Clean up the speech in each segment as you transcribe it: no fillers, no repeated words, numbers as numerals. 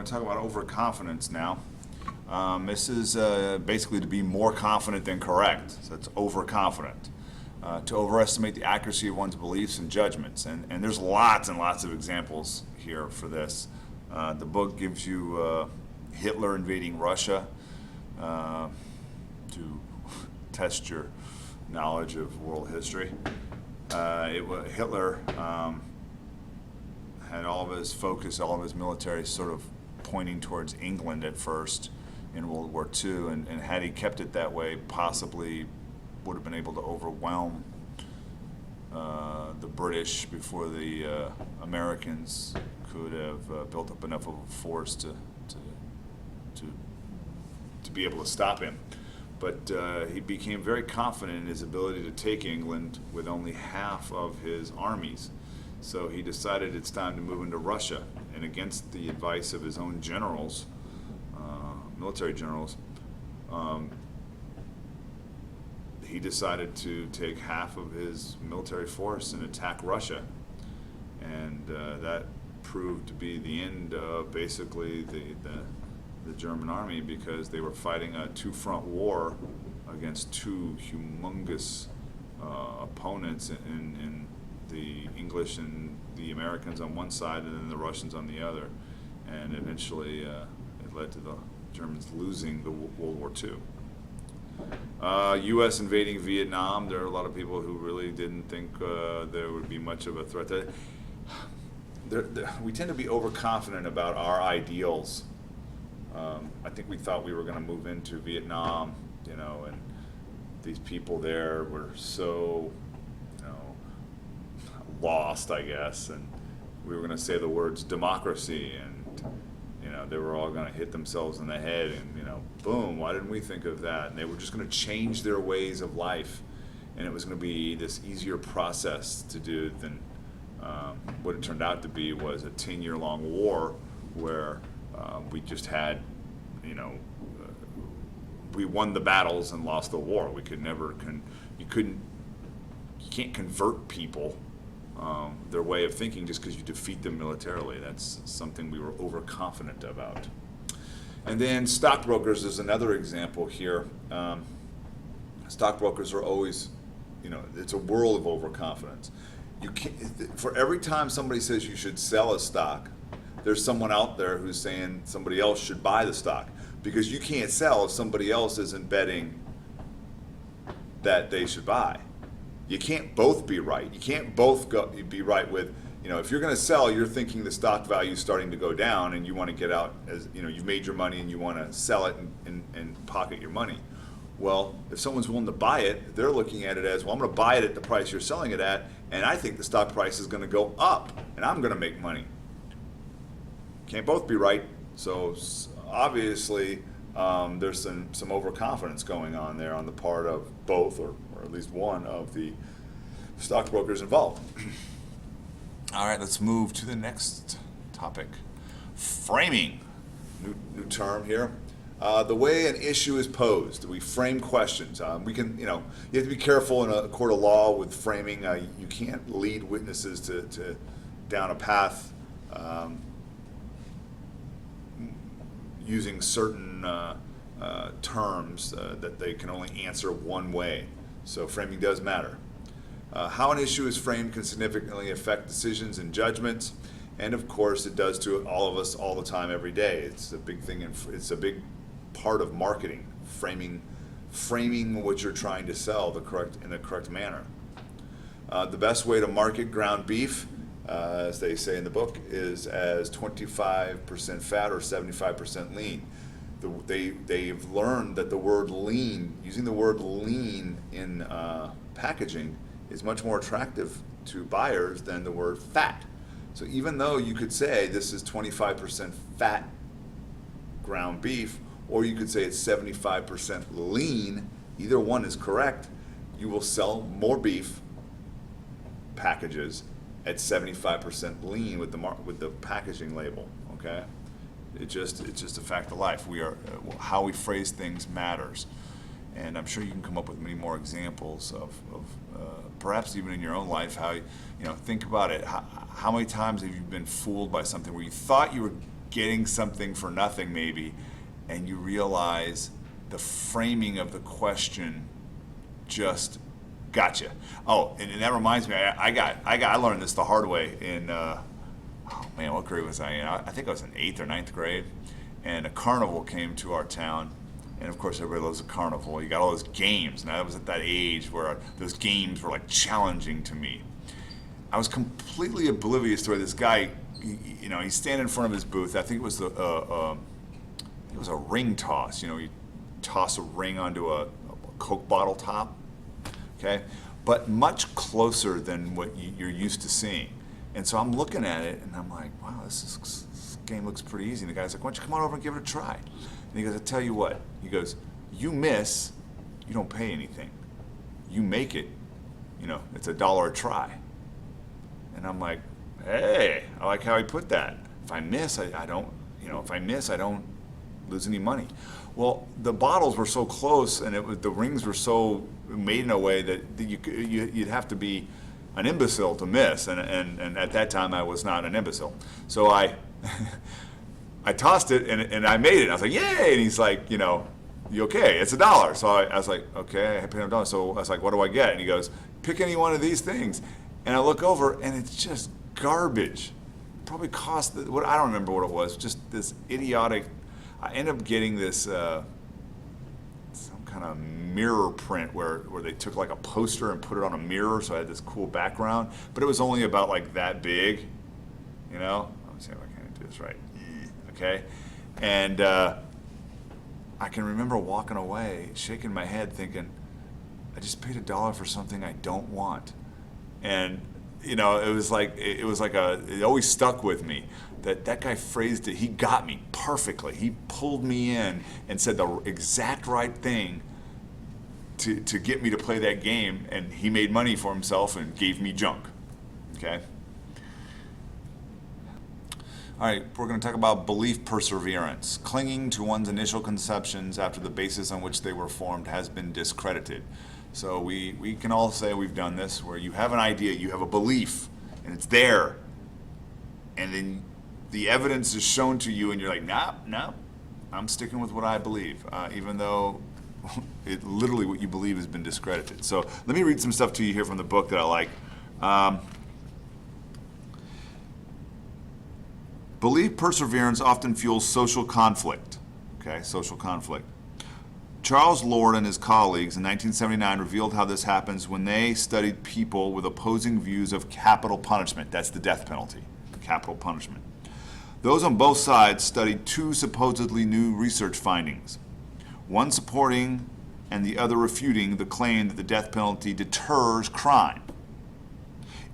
going to talk about overconfidence now. This is basically to be more confident than correct. So it's overconfident. To overestimate the accuracy of one's beliefs and judgments. And there's lots and lots of examples here for this. The book gives you Hitler invading Russia to test your knowledge of world history. Hitler had all of his focus, all of his military sort of pointing towards England at first in World War II, and had he kept it that way, possibly would have been able to overwhelm the British before the Americans could have built up enough of a force to be able to stop him. But he became very confident in his ability to take England with only half of his armies. So he decided it's time to move into Russia, and against the advice of his own generals, military generals, he decided to take half of his military force and attack Russia. And that proved to be the end of basically the German army, because they were fighting a two-front war against two humongous opponents in the English and the Americans on one side, and then the Russians on the other. And eventually it led to the Germans losing the World War II. U.S. invading Vietnam. There are a lot of people who really didn't think there would be much of a threat. We tend to be overconfident about our ideals. I think we thought we were going to move into Vietnam, and these people there were so, lost, I guess, and we were going to say the words democracy, and they were all going to hit themselves in the head, and boom, why didn't we think of that? And they were just going to change their ways of life, and it was going to be this easier process to do than what it turned out to be was a 10-year-long war where we just had, we won the battles and lost the war. We could never, you can't convert people their way of thinking just because you defeat them militarily. That's something we were overconfident about. And then stockbrokers is another example here. Stockbrokers are always, it's a world of overconfidence. You can't, for every time somebody says you should sell a stock, there's someone out there who's saying somebody else should buy the stock, because you can't sell if somebody else isn't betting that they should buy. You can't both be right. You can't both be right with, if you're going to sell, you're thinking the stock value is starting to go down and you want to get out as, you've made your money and you want to sell it and pocket your money. Well, if someone's willing to buy it, they're looking at it as, well, I'm going to buy it at the price you're selling it at, and I think the stock price is going to go up and I'm going to make money. Can't both be right. So obviously there's some overconfidence going on there on the part of both, or at least one of the stockbrokers involved. All right, let's move to the next topic. Framing, new term here. The way an issue is posed, we frame questions. We can, you have to be careful in a court of law with framing. You can't lead witnesses to down a path using certain terms that they can only answer one way. So framing does matter. How an issue is framed can significantly affect decisions and judgments, and of course it does to all of us all the time, every day. It's a big thing, and it's a big part of marketing, framing what you're trying to sell in the correct manner. The best way to market ground beef, as they say in the book, is as 25% fat or 75% lean. They've learned that the word lean, using the word lean in packaging, is much more attractive to buyers than the word fat. So even though you could say this is 25% fat ground beef, or you could say it's 75% lean, either one is correct, you will sell more beef packages at 75% lean with the packaging label. Okay, it's just a fact of life. How we phrase things matters, and I'm sure you can come up with many more examples of perhaps even in your own life. How think about it. How many times have you been fooled by something where you thought you were getting something for nothing maybe, and you realize the framing of the question just gotcha. Oh, and that reminds me, I learned this the hard way in, oh man, what grade was I in? I think I was in 8th or 9th grade, and a carnival came to our town, and of course everybody loves a carnival. You got all those games, and I was at that age where those games were like challenging to me. I was completely oblivious to where this guy, he's standing in front of his booth. I think it was a ring toss. You toss a ring onto a Coke bottle top, okay? But much closer than what you're used to seeing. And so I'm looking at it, and I'm like, wow, this game looks pretty easy. And the guy's like, why don't you come on over and give it a try? And he goes, I tell you what. He goes, you miss, you don't pay anything. You make it, it's $1 a try. And I'm like, hey, I like how he put that. If I miss, I don't lose any money. Well, the bottles were so close, and the rings were so made in a way that you'd have to be an imbecile to miss, and at that time I was not an imbecile. So I tossed it, and I made it. I was like, yay! And he's like, you okay? It's $1. So I was like, okay, I paid him $1. So I was like, what do I get? And he goes, pick any one of these things. And I look over, and it's just garbage. Probably cost, I don't remember what it was, just this idiotic. I end up getting this some kind of mirror print where they took like a poster and put it on a mirror, so I had this cool background, but it was only about like that big, Let me see if I can do this right. Okay, and I can remember walking away, shaking my head, thinking, I just paid $1 for something I don't want. And it always stuck with me that guy phrased it. He got me perfectly. He pulled me in and said the exact right thing to get me to play that game, and he made money for himself and gave me junk. Okay. All right, we're going to talk about belief perseverance, clinging to one's initial conceptions after the basis on which they were formed has been discredited. So we can all say we've done this, where you have an idea, you have a belief, and it's there, and then the evidence is shown to you, and you're like, nah, I'm sticking with what I believe, even though literally what you believe has been discredited. So let me read some stuff to you here from the book that I like. Belief perseverance often fuels social conflict. Okay, social conflict. Charles Lord and his colleagues in 1979 revealed how this happens when they studied people with opposing views of capital punishment. That's the death penalty, capital punishment. Those on both sides studied two supposedly new research findings, one supporting and the other refuting the claim that the death penalty deters crime.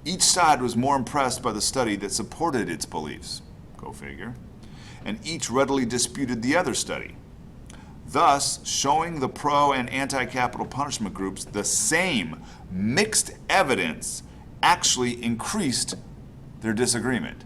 Each side was more impressed by the study that supported its beliefs, go figure, and each readily disputed the other study, thus showing the pro and anti-capital punishment groups the same mixed evidence actually increased their disagreement.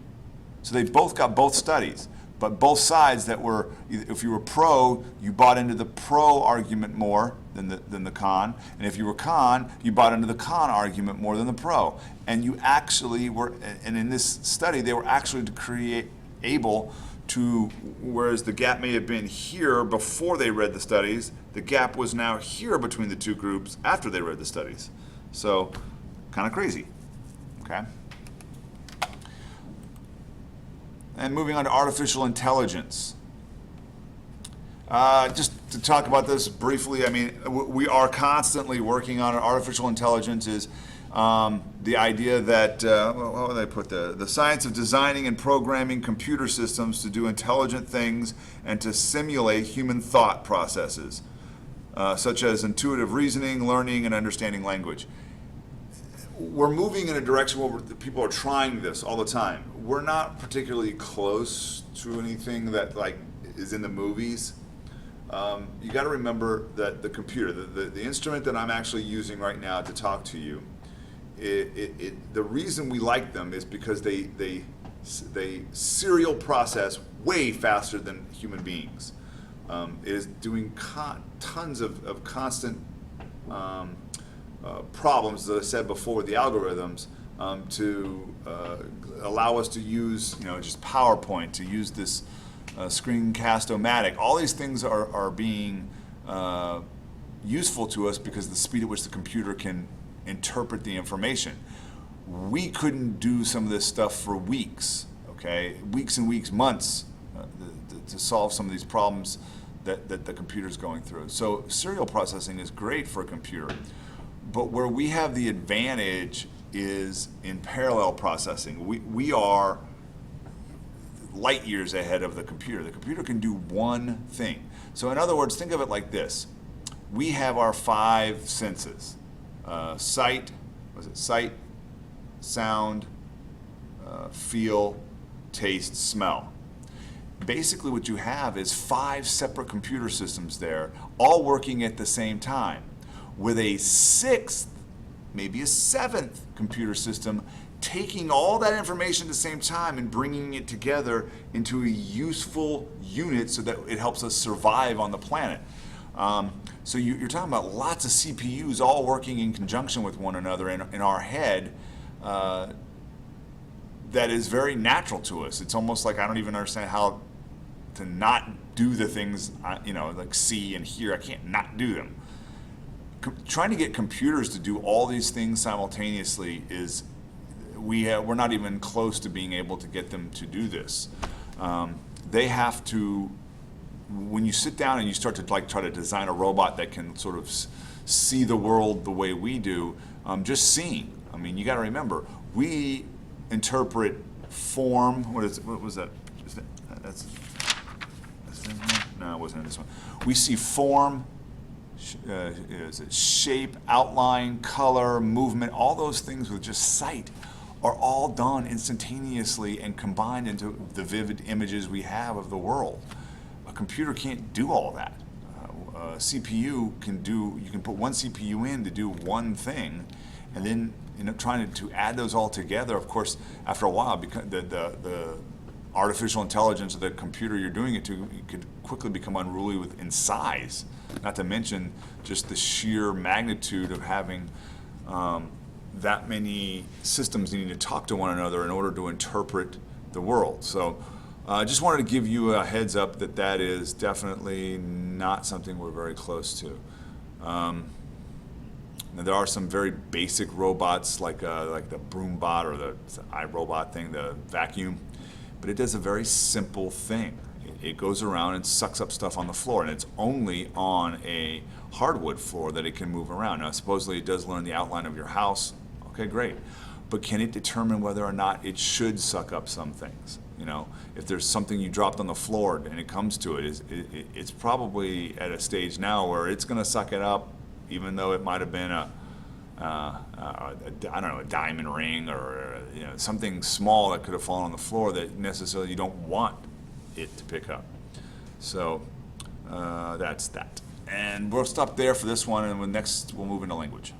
So they both got both studies, but both sides that were, if you were pro, you bought into the pro argument more than the con, and if you were con, you bought into the con argument more than the pro. And you actually were, and in this study, they were actually able to, whereas the gap may have been here before they read the studies, the gap was now here between the two groups after they read the studies. So, kind of crazy, okay? And moving on to artificial intelligence. Just to talk about this briefly, I mean, we are constantly working on it. Artificial intelligence is the idea that, how would I put the science of designing and programming computer systems to do intelligent things and to simulate human thought processes, such as intuitive reasoning, learning, and understanding language. We're moving in a direction where people are trying this all the time. We're not particularly close to anything that like is in the movies. You got to remember that the computer, the instrument that I'm actually using right now to talk to you, the reason we like them is because they serial process way faster than human beings. It is doing tons of constant problems, as I said before, with the algorithms to allow us to use, just PowerPoint, to use this screencast-o-matic. All these things are being useful to us because of the speed at which the computer can interpret the information. We couldn't do some of this stuff for weeks, okay? Weeks and weeks, months, to solve some of these problems that the computer's going through. So serial processing is great for a computer, but where we have the advantage is in parallel processing. We are light years ahead of the computer. The computer can do one thing. So in other words, think of it like this. We have our 5 senses. Sight, sound, feel, taste, smell. Basically what you have is 5 separate computer systems there, all working at the same time, with a 6th, maybe a 7th computer system taking all that information at the same time and bringing it together into a useful unit so that it helps us survive on the planet. So you're talking about lots of CPUs all working in conjunction with one another in our head. That is very natural to us. It's almost like I don't even understand how to not do the things, like see and hear. I can't not do them. Trying to get computers to do all these things simultaneously is, we're not even close to being able to get them to do this. They have to, when you sit down and you start to try to design a robot that can sort of see the world the way we do, just seeing. I mean, you got to remember, we interpret form. What was that? No, it wasn't in this one. We see form, shape, outline, color, movement. All those things with just sight are all done instantaneously and combined into the vivid images we have of the world. A computer can't do all that. A CPU can do. You can put one CPU in to do one thing, and then trying to add those all together, of course, after a while, because the artificial intelligence of the computer you're doing it to could quickly become unruly in size, not to mention just the sheer magnitude of having that many systems needing to talk to one another in order to interpret the world. So I just wanted to give you a heads up that is definitely not something we're very close to. Now, there are some very basic robots like the Broombot or the iRobot thing, the vacuum, but it does a very simple thing. It goes around and sucks up stuff on the floor, and it's only on a hardwood floor that it can move around. Now, supposedly it does learn the outline of your house. Okay, great. But can it determine whether or not it should suck up some things? If there's something you dropped on the floor and it comes to it, it's probably at a stage now where it's going to suck it up, even though it might have been I don't know, a diamond ring or something small that could have fallen on the floor that necessarily you don't want it to pick up. So that's that. And we'll stop there for this one, and next we'll move into language.